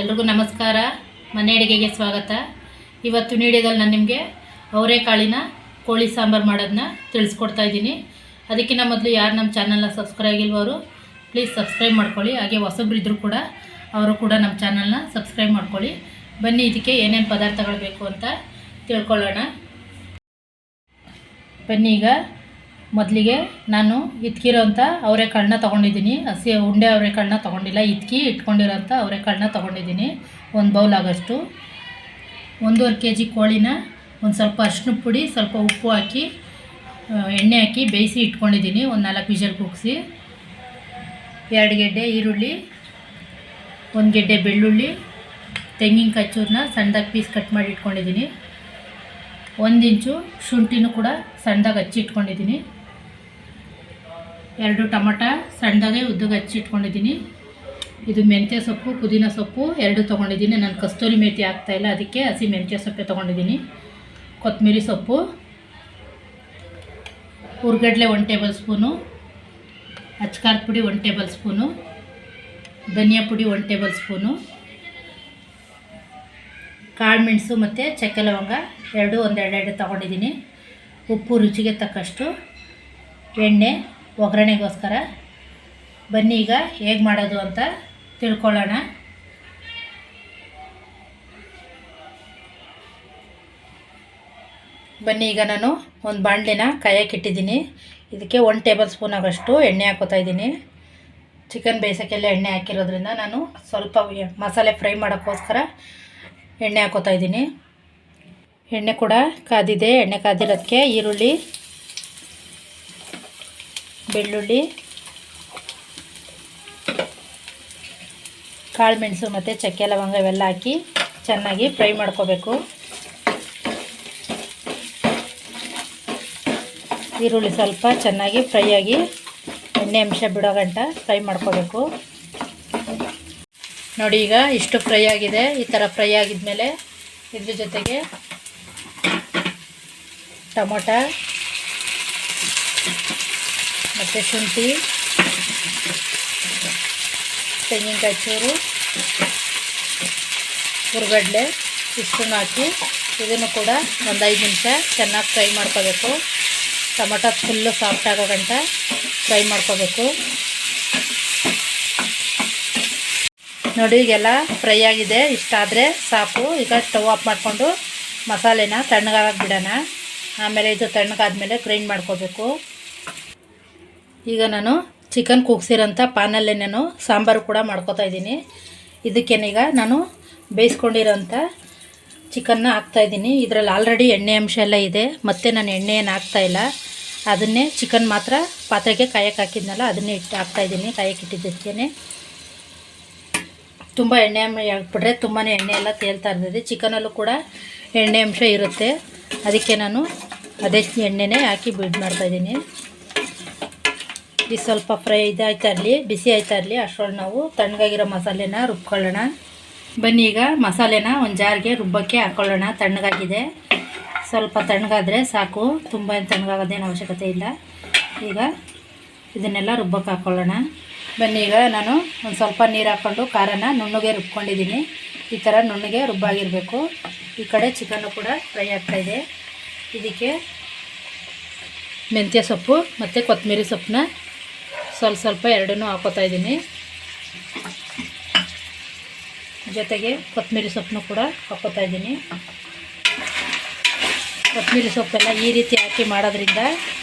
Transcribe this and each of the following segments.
ಎಲ್ರಿಗೂ ನಮಸ್ಕಾರ. ಮನೆ ಅಡುಗೆಗೆ ಸ್ವಾಗತ. ಇವತ್ತು ವಿಡಿಯೋದಲ್ಲಿ ನಾನು ನಿಮಗೆ ಅವರೆಕಾಳಿನ ಕೋಳಿ ಸಾಂಬಾರು ಮಾಡೋದನ್ನ ತಿಳಿಸ್ಕೊಡ್ತಾ ಇದ್ದೀನಿ. ಅದಕ್ಕಿಂತ ಮೊದಲು ಯಾರು ನಮ್ಮ ಚಾನಲ್ನ ಸಬ್ಸ್ಕ್ರೈಬ್ ಆಗಿಲ್ವವರು ಪ್ಲೀಸ್ ಸಬ್ಸ್ಕ್ರೈಬ್ ಮಾಡ್ಕೊಳ್ಳಿ. ಹಾಗೆ ಹೊಸಬ್ರಿದ್ದರೂ ಕೂಡ ಅವರು ಕೂಡ ನಮ್ಮ ಚಾನಲ್ನ ಸಬ್ಸ್ಕ್ರೈಬ್ ಮಾಡ್ಕೊಳ್ಳಿ. ಬನ್ನಿ ಇದಕ್ಕೆ ಏನೇನು ಪದಾರ್ಥಗಳು ಬೇಕು ಅಂತ ತಿಳ್ಕೊಳ್ಳೋಣ. ಬನ್ನಿ, ಈಗ ಮೊದಲಿಗೆ ನಾನು ಇಟ್ಕಿರೋಂಥ ಅವರೆಕಾಳನ್ನ ತೊಗೊಂಡಿದ್ದೀನಿ. ಹಸಿ ಉಂಡೆ ಅವರೆಕಾಳನ್ನ ತೊಗೊಂಡಿಲ್ಲ, ಇಟ್ಕೊಂಡಿರೋಂಥ ಅವರೆಕಾಳನ್ನ ತೊಗೊಂಡಿದ್ದೀನಿ. ಒಂದು ಬೌಲ್ ಆಗೋಷ್ಟು. 1.5 kg ಕೋಳಿನ ಒಂದು ಸ್ವಲ್ಪ ಅರಿಶಿನ ಪುಡಿ, ಸ್ವಲ್ಪ ಉಪ್ಪು ಹಾಕಿ ಎಣ್ಣೆ ಹಾಕಿ ಬೇಯಿಸಿ ಇಟ್ಕೊಂಡಿದ್ದೀನಿ. ಒಂದು 4 ವಿಷಲ್ ಕೂಗಿಸಿ. 2 ಗೆಡ್ಡೆ ಈರುಳ್ಳಿ, 1 ಗೆಡ್ಡೆ ಬೆಳ್ಳುಳ್ಳಿ, ತೆಂಗಿನಕಾಯಿ ಚೂರನ್ನ ಸಣ್ಣದಾಗಿ ಪೀಸ್ ಕಟ್ ಮಾಡಿ ಇಟ್ಕೊಂಡಿದ್ದೀನಿ. 1 ಇಂಚು ಶುಂಠಿನೂ ಕೂಡ ಸಣ್ಣದಾಗಿ ಹಚ್ಚಿ ಇಟ್ಕೊಂಡಿದ್ದೀನಿ. 2 ಟೊಮಟೊ ಸಣ್ಣದಾಗೆ ಉದ್ದಗೆ ಹಚ್ಚಿ ಇಟ್ಕೊಂಡಿದ್ದೀನಿ. ಇದು ಮೆಂತ್ಯ ಸೊಪ್ಪು, ಪುದೀನ ಸೊಪ್ಪು 2 ತೊಗೊಂಡಿದ್ದೀನಿ. ನಾನು ಕಸ್ತೂರಿ ಮೇಥಿ ಹಾಕ್ತಾಯಿಲ್ಲ, ಅದಕ್ಕೆ ಹಸಿ ಮೆಂತ್ಯ ಸೊಪ್ಪೆ ತೊಗೊಂಡಿದ್ದೀನಿ. ಕೊತ್ತಂಬರಿ ಸೊಪ್ಪು, ಹುರ್ಗಡ್ಲೆ 1 ಟೇಬಲ್ ಸ್ಪೂನು, ಅಚ್ಕಾರದ ಪುಡಿ 1 ಟೇಬಲ್ ಸ್ಪೂನು, ಧನಿಯಾ ಪುಡಿ 1 ಟೇಬಲ್ ಸ್ಪೂನು, ಕಾಳು ಮೆಣಸು ಮತ್ತು ಚಕ್ಕೆ ಲವಂಗ 2 ತೊಗೊಂಡಿದ್ದೀನಿ. ಉಪ್ಪು ರುಚಿಗೆ ತಕ್ಕಷ್ಟು, ಎಣ್ಣೆ ಒಗ್ಗರಣೆಗೋಸ್ಕರ. ಬನ್ನಿ ಈಗ ಹೇಗೆ ಮಾಡೋದು ಅಂತ ತಿಳ್ಕೊಳ್ಳೋಣ. ಬನ್ನಿ, ಈಗ ನಾನು ಒಂದು ಬಾಣಲೆನ ಕಾಯಕ್ಕಿಟ್ಟಿದ್ದೀನಿ. ಇದಕ್ಕೆ 1 ಟೇಬಲ್ ಸ್ಪೂನ್ ಆಗೋಷ್ಟು ಎಣ್ಣೆ ಹಾಕೋತಾ ಇದ್ದೀನಿ. ಚಿಕನ್ ಬೇಯಿಸೋಕ್ಕೆಲ್ಲ ಎಣ್ಣೆ ಹಾಕಿರೋದ್ರಿಂದ ನಾನು ಸ್ವಲ್ಪ ಮಸಾಲೆ ಫ್ರೈ ಮಾಡೋಕ್ಕೋಸ್ಕರ ಎಣ್ಣೆ ಹಾಕೋತಾ ಇದ್ದೀನಿ. ಎಣ್ಣೆ ಕೂಡ ಕಾದಿದೆ. ಎಣ್ಣೆ ಕಾದಿರೋದಕ್ಕೆ ಈರುಳ್ಳಿ, ಬೆಳ್ಳುಳ್ಳಿ, ಕಾಳು ಮೆಣಸು ಮತ್ತು ಚಕ್ಕೆ ಲವಂಗ ಇವೆಲ್ಲ ಹಾಕಿ ಚೆನ್ನಾಗಿ ಫ್ರೈ ಮಾಡ್ಕೋಬೇಕು. ಈರುಳ್ಳಿ ಸ್ವಲ್ಪ ಚೆನ್ನಾಗಿ ಫ್ರೈ ಆಗಿ ಎಣ್ಣೆ ಅಂಶ ಬಿಡೋ ಗಂಟ ಫ್ರೈ ಮಾಡ್ಕೋಬೇಕು. ನೋಡಿ, ಈಗ ಇಷ್ಟು ಫ್ರೈ ಆಗಿದೆ. ಈ ಥರ ಫ್ರೈ ಆಗಿದ್ಮೇಲೆ ಇದ್ರ ಜೊತೆಗೆ ಟೊಮೊಟೊ ಮತ್ತು ಶುಂಠಿ, ತೆಂಗಿನಕಾಯಿ ಚೂರು, ಹುರ್ಗಡ್ಲೆ ಇಷ್ಟನ್ನು ಹಾಕಿ ಇದನ್ನು ಕೂಡ ಒಂದು 5 ನಿಮಿಷ ಚೆನ್ನಾಗಿ ಫ್ರೈ ಮಾಡ್ಕೋಬೇಕು. ಟೊಮೊಟೊ ಫುಲ್ಲು ಸಾಫ್ಟ್ ಆಗೋ ಗಂಟ ಫ್ರೈ ಮಾಡ್ಕೋಬೇಕು. ನೋಡಿ, ಈಗೆಲ್ಲ ಫ್ರೈ ಆಗಿದೆ. ಇಷ್ಟಾದರೆ ಸಾಕು. ಈಗ ಸ್ಟವ್ ಆಫ್ ಮಾಡಿಕೊಂಡು ಮಸಾಲೆನ ತಣ್ಣಗಾಗಕ್ಕೆ ಬಿಡೋಣ. ಆಮೇಲೆ ಇದು ತಣ್ಣಗಾದ್ಮೇಲೆ ಗ್ರೈಂಡ್ ಮಾಡ್ಕೋಬೇಕು. ಈಗ ನಾನು ಚಿಕನ್ ಕೂಗ್ಸಿರೋಂಥ ಪಾನಲ್ಲೇ ನಾನು ಸಾಂಬಾರು ಕೂಡ ಮಾಡ್ಕೋತಾ ಇದ್ದೀನಿ. ಇದಕ್ಕೇನೀಗ ನಾನು ಬೇಯಿಸ್ಕೊಂಡಿರೋಂಥ ಚಿಕನ್ನ ಹಾಕ್ತಾಯಿದ್ದೀನಿ. ಇದರಲ್ಲಿ ಆಲ್ರೆಡಿ ಎಣ್ಣೆ ಅಂಶ ಎಲ್ಲ ಇದೆ, ಮತ್ತು ನಾನು ಎಣ್ಣೆ ಏನು ಹಾಕ್ತಾಯಿಲ್ಲ. ಅದನ್ನೇ ಚಿಕನ್ ಮಾತ್ರ ಪಾತ್ರೆಗೆ ಕಾಯಕ್ಕೆ ಹಾಕಿದ್ನಲ್ಲ, ಅದನ್ನೇ ಹಾಕ್ತಾಯಿದ್ದೀನಿ. ಕಾಯಕ್ಕೆ ಇಟ್ಟಿದ್ದಕ್ಕೇ ತುಂಬ ಎಣ್ಣೆ ಹಾಕ್ಬಿಟ್ರೆ ತುಂಬಾ ಎಣ್ಣೆ ಎಲ್ಲ ತೇಲ್ತಾ ಇರ್ತದೆ. ಚಿಕನಲ್ಲೂ ಕೂಡ ಎಣ್ಣೆ ಅಂಶ ಇರುತ್ತೆ. ಅದಕ್ಕೆ ನಾನು ಅದೇ ಎಣ್ಣೆನೇ ಹಾಕಿ ಬಿಡ್ ಮಾಡ್ತಾಯಿದ್ದೀನಿ. ಇದು ಸ್ವಲ್ಪ ಫ್ರೈ ಇದಾಯ್ತಾ ಇರಲಿ, ಬಿಸಿ ಆಯ್ತಾ ಇರಲಿ. ಅಷ್ಟರೊಳಗೆ ನಾವು ತಣ್ಣಗಾಗಿರೋ ಮಸಾಲೆನ ರುಬ್ಕೊಳ್ಳೋಣ. ಬನ್ನಿ, ಈಗ ಮಸಾಲೆನ ಒಂದು ಜಾರ್ಗೆ ರುಬ್ಬಕ್ಕೆ ಹಾಕ್ಕೊಳ್ಳೋಣ. ತಣ್ಣಗಾಗಿದೆ, ಸ್ವಲ್ಪ ತಣ್ಣಗಾದರೆ ಸಾಕು. ತುಂಬ ಏನು ತಣ್ಣಗಾಗೋದೇನು ಅವಶ್ಯಕತೆ ಇಲ್ಲ. ಈಗ ಇದನ್ನೆಲ್ಲ ರುಬ್ಬಕ್ಕೆ ಹಾಕ್ಕೊಳ್ಳೋಣ. ಬನ್ನಿ, ಈಗ ನಾನು ಒಂದು ಸ್ವಲ್ಪ ನೀರು ಹಾಕ್ಕೊಂಡು ಖಾರನ ನುಣ್ಣಗೆ ರುಬ್ಕೊಂಡಿದ್ದೀನಿ. ಈ ಥರ ನುಣ್ಣಗೆ ರುಬ್ಬಾಗಿರಬೇಕು. ಈ ಕಡೆ ಚಿಕನ್ನು ಕೂಡ ಫ್ರೈ ಆಗ್ತಾಯಿದೆ. ಇದಕ್ಕೆ ಮೆಂತ್ಯ ಸೊಪ್ಪು ಮತ್ತು ಕೊತ್ತಂಬರಿ ಸೊಪ್ಪನ್ನ ಸ್ವಲ್ಪ ಎರಡನ್ನೂ ಹಾಕೋತಾ ಇದ್ದೀನಿ. ಜೊತೆಗೆ ಕೊತ್ತಂಬರಿ ಸೊಪ್ಪನ್ನು ಕೂಡ ಹಾಕೋತಾ ಇದ್ದೀನಿ. ಕೊತ್ತಂಬರಿ ಸೊಪ್ಪೆಲ್ಲ ಈ ರೀತಿ ಹಾಕಿ ಮಾಡೋದ್ರಿಂದ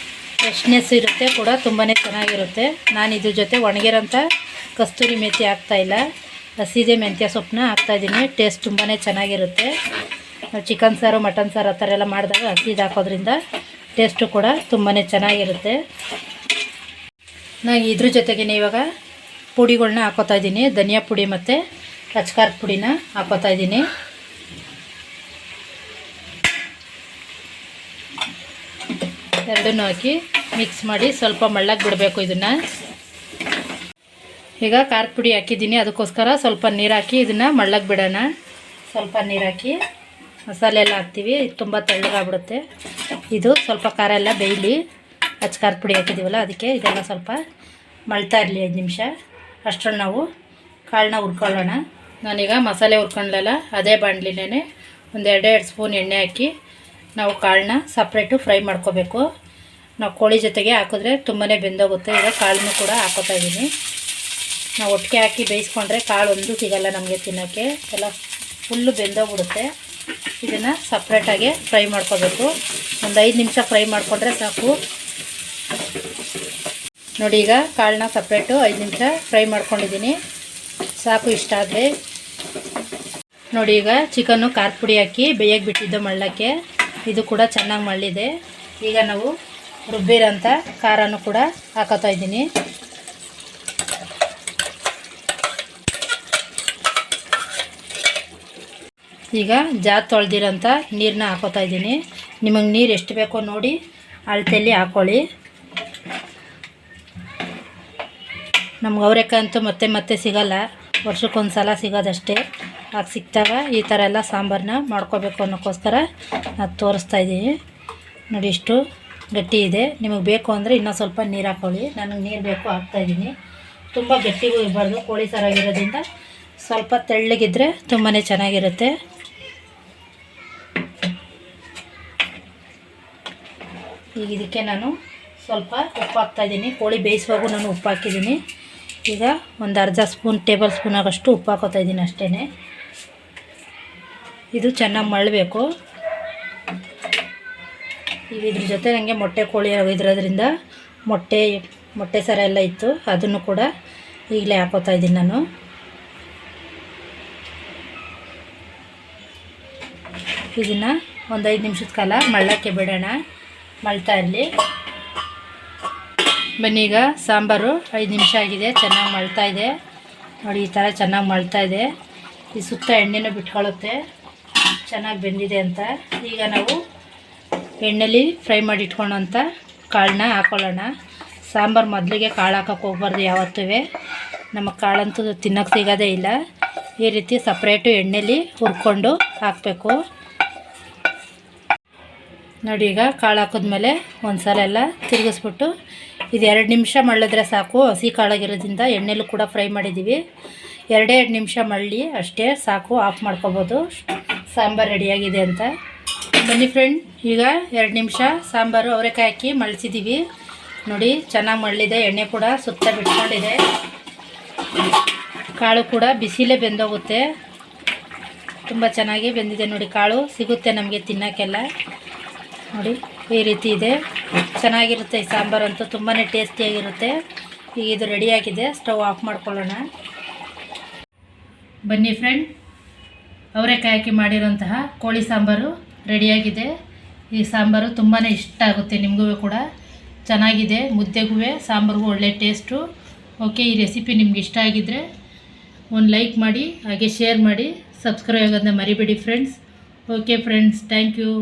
ಫ್ರೆಶ್ನೆಸ್ ಇರುತ್ತೆ ಕೂಡ, ತುಂಬಾ ಚೆನ್ನಾಗಿರುತ್ತೆ. ನಾನು ಇದ್ರ ಜೊತೆ ಒಣಗಿರೋಂಥ ಕಸ್ತೂರಿ ಮೇಥಿ ಹಾಕ್ತಾಯಿಲ್ಲ, ಹಸಿದೆ ಮೆಂತ್ಯ ಸೊಪ್ಪನ್ನ ಹಾಕ್ತಾಯಿದ್ದೀನಿ. ಟೇಸ್ಟ್ ತುಂಬಾ ಚೆನ್ನಾಗಿರುತ್ತೆ. ನಾವು ಚಿಕನ್ ಸಾರು, ಮಟನ್ ಸಾರು ಆ ಥರ ಎಲ್ಲ ಮಾಡಿದಾಗ ಹಸಿದು ಹಾಕೋದ್ರಿಂದ ಟೇಸ್ಟು ಕೂಡ ತುಂಬಾ ಚೆನ್ನಾಗಿರುತ್ತೆ. ನಾನು ಇದ್ರ ಜೊತೆಗೇ ಇವಾಗ ಪುಡಿಗಳನ್ನ ಹಾಕೋತಾ ಇದ್ದೀನಿ. ಧನಿಯಾ ಪುಡಿ ಮತ್ತು ಅಚ್ಕಾರದ ಪುಡಿನ ಹಾಕೋತಾ ಇದ್ದೀನಿ. ಎರಡನ್ನೂ ಹಾಕಿ ಮಿಕ್ಸ್ ಮಾಡಿ ಸ್ವಲ್ಪ ಮಳ್ಳಕ್ಕೆ ಬಿಡಬೇಕು ಇದನ್ನು. ಈಗ ಖಾರದ ಪುಡಿ ಹಾಕಿದ್ದೀನಿ, ಅದಕ್ಕೋಸ್ಕರ ಸ್ವಲ್ಪ ನೀರು ಹಾಕಿ ಇದನ್ನು ಮಳ್ಳಕ್ಕೆ ಬಿಡೋಣ. ಸ್ವಲ್ಪ ನೀರು ಹಾಕಿ ಮಸಾಲೆ ಎಲ್ಲ ಹಾಕ್ತೀವಿ, ತುಂಬ ತೆಳ್ಳಗಾಗ್ಬಿಡುತ್ತೆ. ಇದು ಸ್ವಲ್ಪ ಖಾರ ಎಲ್ಲ ಬೇಯಲಿ. ಅಚ್ಕಾರದ ಪುಡಿ ಹಾಕಿದ್ದೀವಲ್ಲ, ಅದಕ್ಕೆ ಇದೆಲ್ಲ ಸ್ವಲ್ಪ ಮಳ್ತಾ ಇರಲಿ 5 ನಿಮಿಷ. ಅಷ್ಟರಲ್ಲಿ ನಾವು ಕಾಳನ್ನ ಹುರ್ಕೊಳ್ಳೋಣ. ನಾನೀಗ ಮಸಾಲೆ ಹುರ್ಕೊಂಡ್ಲಲ್ಲ ಅದೇ ಬಾಣಲಿನೇ ಒಂದು 2 ಸ್ಪೂನ್ ಎಣ್ಣೆ ಹಾಕಿ ನಾವು ಕಾಳನ್ನ ಸಪ್ರೇಟು ಫ್ರೈ ಮಾಡ್ಕೋಬೇಕು. ನಾವು ಕೋಳಿ ಜೊತೆಗೆ ಹಾಕಿದ್ರೆ ತುಂಬಾ ಬೆಂದೋಗುತ್ತೆ. ಈಗ ಕಾಳನ್ನು ಕೂಡ ಹಾಕೋತಾ ಇದ್ದೀನಿ. ನಾವು ಒಟ್ಟಿಗೆ ಹಾಕಿ ಬೇಯಿಸ್ಕೊಂಡ್ರೆ ಕಾಳು ಒಂದು ಸಿಗಲ್ಲ ನಮಗೆ ತಿನ್ನೋಕ್ಕೆ, ಎಲ್ಲ ಫುಲ್ಲು ಬೆಂದೋಗ್ಬಿಡುತ್ತೆ. ಇದನ್ನು ಸಪ್ರೇಟಾಗಿ ಫ್ರೈ ಮಾಡ್ಕೋಬೇಕು. ಒಂದು 5 ನಿಮಿಷ ಫ್ರೈ ಮಾಡಿಕೊಂಡ್ರೆ ಸಾಕು. ನೋಡಿ ಈಗ ಕಾಳನ್ನ ಸಪ್ರೇಟು 5 ನಿಮಿಷ ಫ್ರೈ ಮಾಡ್ಕೊಂಡಿದ್ದೀನಿ, ಸಾಕು. ಇಷ್ಟ ಆದರೆ ನೋಡಿ ಈಗ ಚಿಕನ್ನು ಖಾರ ಪುಡಿ ಹಾಕಿ ಬೇಯಕ್ಕೆ ಬಿಟ್ಟಿದ್ದು ಮಳ್ಳಕ್ಕೆ, ಇದು ಕೂಡ ಚೆನ್ನಾಗಿ ಮಳ್ಳಿದೆ. ಈಗ ನಾವು ರುಬ್ಬಿರೋಂಥ ಖಾರನೂ ಕೂಡ ಹಾಕೋತಾ ಇದ್ದೀನಿ. ಈಗ ತೊಳೆದಿರೋಂಥ ನೀರನ್ನ ಹಾಕೋತಾ ಇದ್ದೀನಿ. ನಿಮಗೆ ನೀರು ಎಷ್ಟು ಬೇಕೋ ನೋಡಿ ಅಳತೆಯಲ್ಲಿ ಹಾಕ್ಕೊಳ್ಳಿ. ನಮ್ಗೆ ಅವರೆಕಾಯಿ ಅಂತೂ ಮತ್ತೆ ಮತ್ತೆ ಸಿಗೋಲ್ಲ, ವರ್ಷಕ್ಕೊಂದು ಸಲ ಸಿಗೋದಷ್ಟೇ. ಆಗ ಸಿಕ್ತಾಗ ಈ ಥರ ಎಲ್ಲ ಸಾಂಬಾರನ್ನ ಮಾಡ್ಕೋಬೇಕು ಅನ್ನೋಕ್ಕೋಸ್ಕರ ನಾನು ತೋರಿಸ್ತಾ ಇದ್ದೀನಿ. ನೋಡಿ ಇಷ್ಟು ಗಟ್ಟಿ ಇದೆ. ನಿಮಗೆ ಬೇಕು ಅಂದರೆ ಇನ್ನೂ ಸ್ವಲ್ಪ ನೀರು ಹಾಕ್ಕೊಳ್ಳಿ. ನನಗೆ ನೀರು ಬೇಕು, ಹಾಕ್ತಾಯಿದ್ದೀನಿ. ತುಂಬ ಗಟ್ಟಿಗೂ ಇರಬಾರ್ದು, ಕೋಳಿ ಸಾರಾಗಿರೋದ್ರಿಂದ ಸ್ವಲ್ಪ ತೆಳ್ಳಗಿದ್ರೆ ತುಂಬಾ ಚೆನ್ನಾಗಿರುತ್ತೆ. ಈಗ ಇದಕ್ಕೆ ನಾನು ಸ್ವಲ್ಪ ಉಪ್ಪು ಹಾಕ್ತಾಯಿದ್ದೀನಿ. ಕೋಳಿ ಬೇಯಿಸುವಾಗೂ ನಾನು ಉಪ್ಪು ಹಾಕಿದ್ದೀನಿ. ಈಗ ಒಂದು ಅರ್ಧ ಸ್ಪೂನ್ ಟೇಬಲ್ ಸ್ಪೂನ್ ಆಗೋಷ್ಟು ಉಪ್ಪು ಹಾಕೋತಾ ಇದ್ದೀನಿ ಅಷ್ಟೇ. ಇದು ಚೆನ್ನಾಗಿ ಮಳ್ಳಬೇಕು. ಈಗ ಇದ್ರ ಜೊತೆ ನನಗೆ ಮೊಟ್ಟೆ ಕೋಳಿ ಇರೋದ್ರಿಂದ ಮೊಟ್ಟೆ ಸರ ಎಲ್ಲ ಇತ್ತು, ಅದನ್ನು ಕೂಡ ಈಗಲೇ ಹಾಕೋತಾ ಇದ್ದೀನಿ ನಾನು. ಇದನ್ನು ಒಂದು 5 ನಿಮಿಷದ ಕಾಲ ಮಳ್ಳಕ್ಕೆ ಬಿಡೋಣ, ಮಳ್ತಾ ಇರಲಿ. ಬನ್ನಿ ಈಗ ಸಾಂಬಾರು 5 ನಿಮಿಷ ಆಗಿದೆ, ಚೆನ್ನಾಗಿ ಮಳ್ತಾ ಇದೆ. ನೋಡಿ ಈ ಥರ ಚೆನ್ನಾಗಿ ಮಳ್ತಾ ಇದೆ. ಈ ಸುತ್ತ ಎಣ್ಣೆನೂ ಬಿಟ್ಕೊಳ್ಳುತ್ತೆ ಚೆನ್ನಾಗಿ ಬೆಂದಿದೆ ಅಂತ. ಈಗ ನಾವು ಎಣ್ಣೆಲಿ ಫ್ರೈ ಮಾಡಿ ಇಟ್ಕೊಳ್ಳೋಂಥ ಕಾಳನ್ನ ಹಾಕ್ಕೊಳ್ಳೋಣ. ಸಾಂಬಾರು ಮೊದಲಿಗೆ ಕಾಳು ಹಾಕೋಕ್ಕೆ ಹೋಗ್ಬಾರ್ದು ಯಾವತ್ತೂ. ನಮಗೆ ಕಾಳಂತೂ ತಿನ್ನೋಕ್ಕೆ ಸಿಗೋದೇ ಇಲ್ಲ. ಈ ರೀತಿ ಸಪ್ರೇಟು ಎಣ್ಣೆಲಿ ಹುರ್ಕೊಂಡು ಹಾಕಬೇಕು. ನೋಡಿ ಈಗ ಕಾಳು ಹಾಕಿದ್ಮೇಲೆ ಒಂದು ಸಲ ಎಲ್ಲ ತಿರುಗಿಸ್ಬಿಟ್ಟು ಇದು 2 ನಿಮಿಷ ಮಳ್ಳಿದ್ರೆ ಸಾಕು. ಹಸಿ ಕಾಳಾಗಿರೋದ್ರಿಂದ ಎಣ್ಣೆಲೂ ಕೂಡ ಫ್ರೈ ಮಾಡಿದ್ದೀವಿ. 2 ನಿಮಿಷ ಮಳ್ಳಿ ಅಷ್ಟೇ ಸಾಕು, ಆಫ್ ಮಾಡ್ಕೊಬೋದು. ಸಾಂಬಾರು ರೆಡಿಯಾಗಿದೆ ಅಂತ. ಬನ್ನಿ ಫ್ರೆಂಡ್, ಈಗ 2 ನಿಮಿಷ ಸಾಂಬಾರು ಅವರೆಕಾಯಿ ಹಾಕಿ ಮಳ್ಸಿದ್ದೀವಿ. ನೋಡಿ ಚೆನ್ನಾಗಿ ಮಳ್ಳಿದೆ, ಎಣ್ಣೆ ಕೂಡ ಸುತ್ತ ಬಿಟ್ಕೊಂಡಿದೆ. ಕಾಳು ಕೂಡ ಬಿಸಿಲೇ ಬೆಂದೋಗುತ್ತೆ, ತುಂಬ ಚೆನ್ನಾಗಿ ಬೆಂದಿದೆ. ನೋಡಿ ಕಾಳು ಸಿಗುತ್ತೆ ನಮಗೆ ತಿನ್ನೋಕ್ಕೆಲ್ಲ. ನೋಡಿ ಈ ರೀತಿ ಇದೆ, ಚೆನ್ನಾಗಿರುತ್ತೆ ಈ ಸಾಂಬಾರಂತೂ, ತುಂಬಾ ಟೇಸ್ಟಿಯಾಗಿರುತ್ತೆ. ಈಗ ಇದು ರೆಡಿಯಾಗಿದೆ, ಸ್ಟವ್ ಆಫ್ ಮಾಡ್ಕೊಳ್ಳೋಣ. ಬನ್ನಿ ಫ್ರೆಂಡ್, ಅವರೆಕಾಯಿ ಹಾಕಿ ಮಾಡಿರೋಂತಹ ಕೋಳಿ ಸಾಂಬಾರು ರೆಡಿಯಾಗಿದೆ. ಈ ಸಾಂಬಾರು ತುಂಬಾ ಇಷ್ಟ ಆಗುತ್ತೆ ನಿಮಗೂ ಕೂಡ. ಚೆನ್ನಾಗಿದೆ, ಮುದ್ದೆಗೂ ಸಾಂಬಾರಿಗೂ ಒಳ್ಳೆ ಟೇಸ್ಟು. ಓಕೆ, ಈ ರೆಸಿಪಿ ನಿಮ್ಗೆ ಇಷ್ಟ ಆಗಿದ್ದರೆ ಒಂದು ಲೈಕ್ ಮಾಡಿ, ಹಾಗೆ ಶೇರ್ ಮಾಡಿ, ಸಬ್ಸ್ಕ್ರೈಬ್ ಆಗೋದನ್ನ ಮರಿಬೇಡಿ friends. Okay friends, thank you.